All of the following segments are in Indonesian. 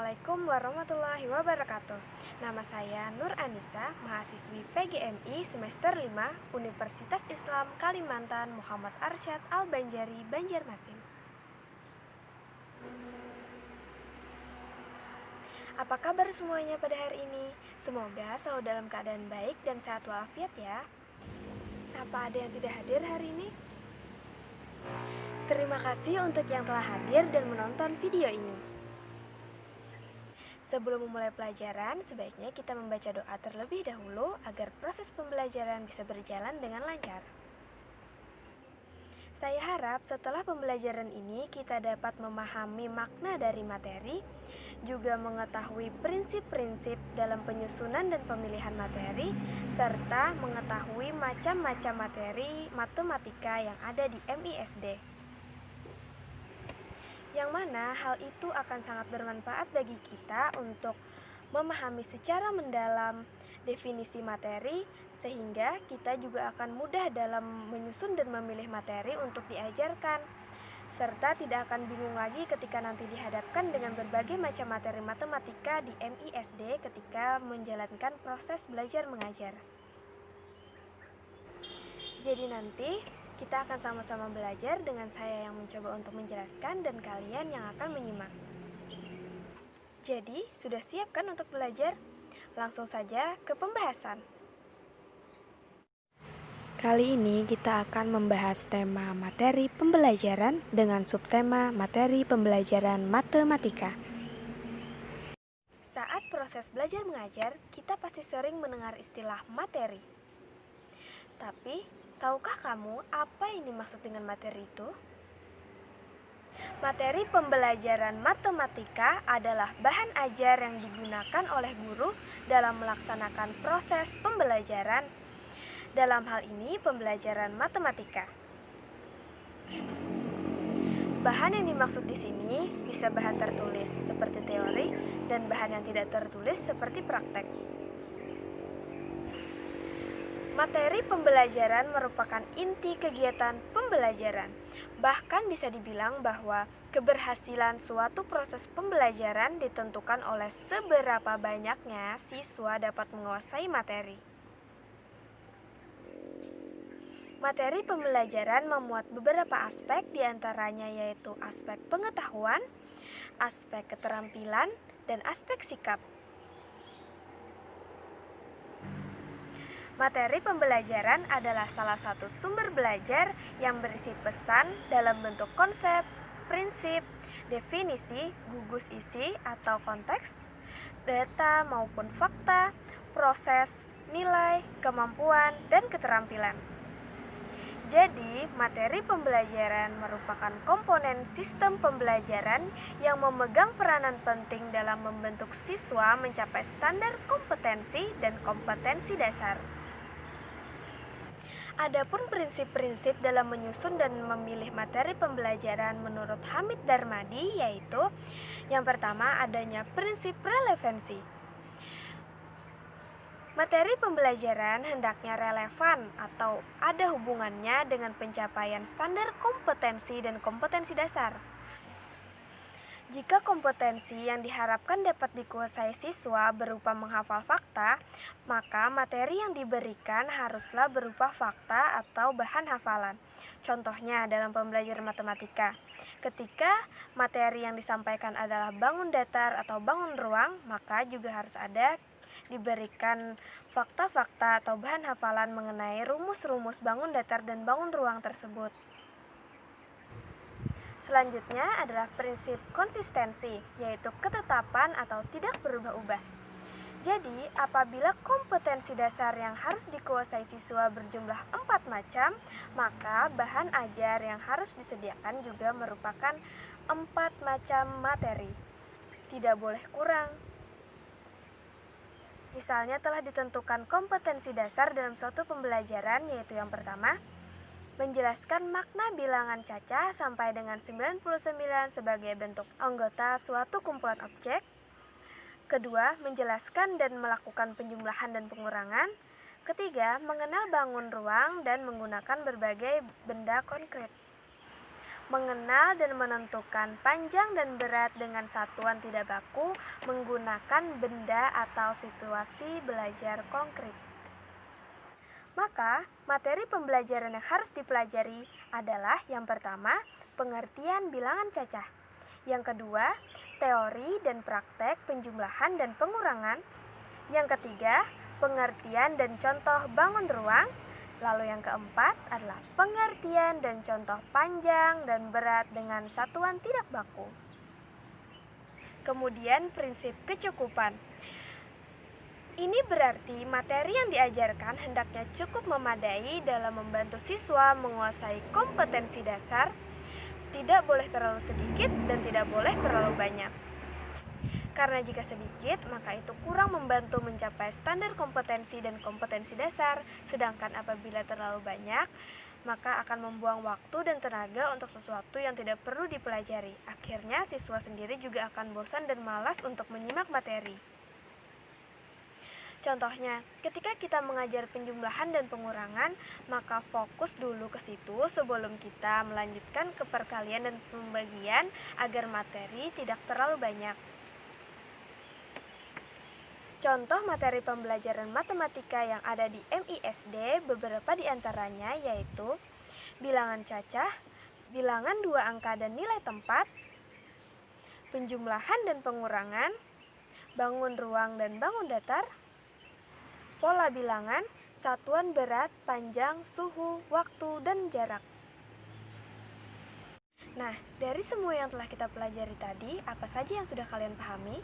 Assalamualaikum warahmatullahi wabarakatuh. Nama saya Nur Anissa, mahasiswi PGMI semester 5 Universitas Islam Kalimantan Muhammad Arsyad Al-Banjari, Banjarmasin. Apa kabar semuanya pada hari ini? Semoga selalu dalam keadaan baik dan sehat walafiat ya. Apa ada yang tidak hadir hari ini? Terima kasih untuk yang telah hadir dan menonton video ini. Sebelum memulai pelajaran, sebaiknya kita membaca doa terlebih dahulu agar proses pembelajaran bisa berjalan dengan lancar. Saya harap setelah pembelajaran ini kita dapat memahami makna dari materi, juga mengetahui prinsip-prinsip dalam penyusunan dan pemilihan materi, serta mengetahui macam-macam materi matematika yang ada di MISD. Yang mana hal itu akan sangat bermanfaat bagi kita untuk memahami secara mendalam definisi materi, sehingga kita juga akan mudah dalam menyusun dan memilih materi untuk diajarkan, serta tidak akan bingung lagi ketika nanti dihadapkan dengan berbagai macam materi matematika di MISD ketika menjalankan proses belajar mengajar. Jadi nanti kita akan sama-sama belajar dengan saya yang mencoba untuk menjelaskan dan kalian yang akan menyimak. Jadi, sudah siap kan untuk belajar? Langsung saja ke pembahasan. Kali ini kita akan membahas tema materi pembelajaran dengan subtema materi pembelajaran matematika. Saat proses belajar mengajar, kita pasti sering mendengar istilah materi. Tapi, tahukah kamu apa yang dimaksud dengan materi itu? Materi pembelajaran matematika adalah bahan ajar yang digunakan oleh guru dalam melaksanakan proses pembelajaran. Dalam hal ini, pembelajaran matematika. Bahan yang dimaksud di sini bisa bahan tertulis seperti teori dan bahan yang tidak tertulis seperti praktek. Materi pembelajaran merupakan inti kegiatan pembelajaran. Bahkan bisa dibilang bahwa keberhasilan suatu proses pembelajaran ditentukan oleh seberapa banyaknya siswa dapat menguasai materi. Materi pembelajaran memuat beberapa aspek, diantaranya yaitu aspek pengetahuan, aspek keterampilan, dan aspek sikap. Materi pembelajaran adalah salah satu sumber belajar yang berisi pesan dalam bentuk konsep, prinsip, definisi, gugus isi atau konteks, data maupun fakta, proses, nilai, kemampuan, dan keterampilan. Jadi, materi pembelajaran merupakan komponen sistem pembelajaran yang memegang peranan penting dalam membentuk siswa mencapai standar kompetensi dan kompetensi dasar. Adapun prinsip-prinsip dalam menyusun dan memilih materi pembelajaran menurut Hamid Darmadi yaitu yang pertama adanya prinsip relevansi. Materi pembelajaran hendaknya relevan atau ada hubungannya dengan pencapaian standar kompetensi dan kompetensi dasar. Jika kompetensi yang diharapkan dapat dikuasai siswa berupa menghafal fakta, maka materi yang diberikan haruslah berupa fakta atau bahan hafalan. Contohnya dalam pembelajaran matematika, ketika materi yang disampaikan adalah bangun datar atau bangun ruang, maka juga harus ada diberikan fakta-fakta atau bahan hafalan mengenai rumus-rumus bangun datar dan bangun ruang tersebut. Selanjutnya adalah prinsip konsistensi, yaitu ketetapan atau tidak berubah-ubah. Jadi, apabila kompetensi dasar yang harus dikuasai siswa berjumlah 4 macam, maka bahan ajar yang harus disediakan juga merupakan 4 macam materi. Tidak boleh kurang. Misalnya telah ditentukan kompetensi dasar dalam suatu pembelajaran, yaitu yang pertama, menjelaskan makna bilangan cacah sampai dengan 99 sebagai bentuk anggota suatu kumpulan objek. Kedua, menjelaskan dan melakukan penjumlahan dan pengurangan. Ketiga, mengenal bangun ruang dan menggunakan berbagai benda konkret. mengenal dan menentukan panjang dan berat dengan satuan tidak baku menggunakan benda atau situasi belajar konkret. Maka, materi pembelajaran yang harus dipelajari adalah yang pertama, pengertian bilangan cacah. Yang kedua, teori dan praktek penjumlahan dan pengurangan. Yang ketiga, pengertian dan contoh bangun ruang. Lalu yang keempat adalah pengertian dan contoh panjang dan berat dengan satuan tidak baku. Kemudian prinsip kecukupan. Ini berarti materi yang diajarkan hendaknya cukup memadai dalam membantu siswa menguasai kompetensi dasar, tidak boleh terlalu sedikit dan tidak boleh terlalu banyak. Karena jika sedikit, maka itu kurang membantu mencapai standar kompetensi dan kompetensi dasar, sedangkan apabila terlalu banyak, maka akan membuang waktu dan tenaga untuk sesuatu yang tidak perlu dipelajari. Akhirnya, siswa sendiri juga akan bosan dan malas untuk menyimak materi. Contohnya, ketika kita mengajar penjumlahan dan pengurangan, maka fokus dulu ke situ sebelum kita melanjutkan ke perkalian dan pembagian agar materi tidak terlalu banyak. Contoh materi pembelajaran matematika yang ada di MISD beberapa diantaranya yaitu bilangan cacah, bilangan dua angka dan nilai tempat, penjumlahan dan pengurangan, bangun ruang dan bangun datar, pola bilangan, satuan berat, panjang, suhu, waktu, dan jarak. Nah, dari semua yang telah kita pelajari tadi, apa saja yang sudah kalian pahami?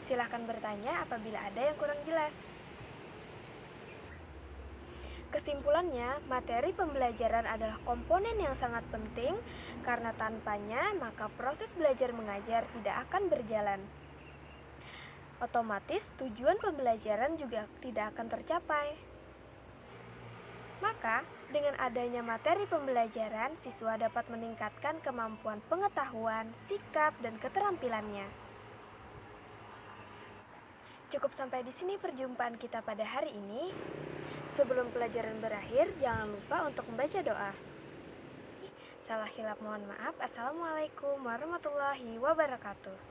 Silahkan bertanya apabila ada yang kurang jelas. Kesimpulannya, materi pembelajaran adalah komponen yang sangat penting karena tanpanya maka proses belajar mengajar tidak akan berjalan. Otomatis tujuan pembelajaran juga tidak akan tercapai. Maka, dengan adanya materi pembelajaran, siswa dapat meningkatkan kemampuan pengetahuan, sikap, dan keterampilannya. Cukup sampai di sini perjumpaan kita pada hari ini. Sebelum pelajaran berakhir, jangan lupa untuk membaca doa. Salah khilaf mohon maaf. Assalamualaikum warahmatullahi wabarakatuh.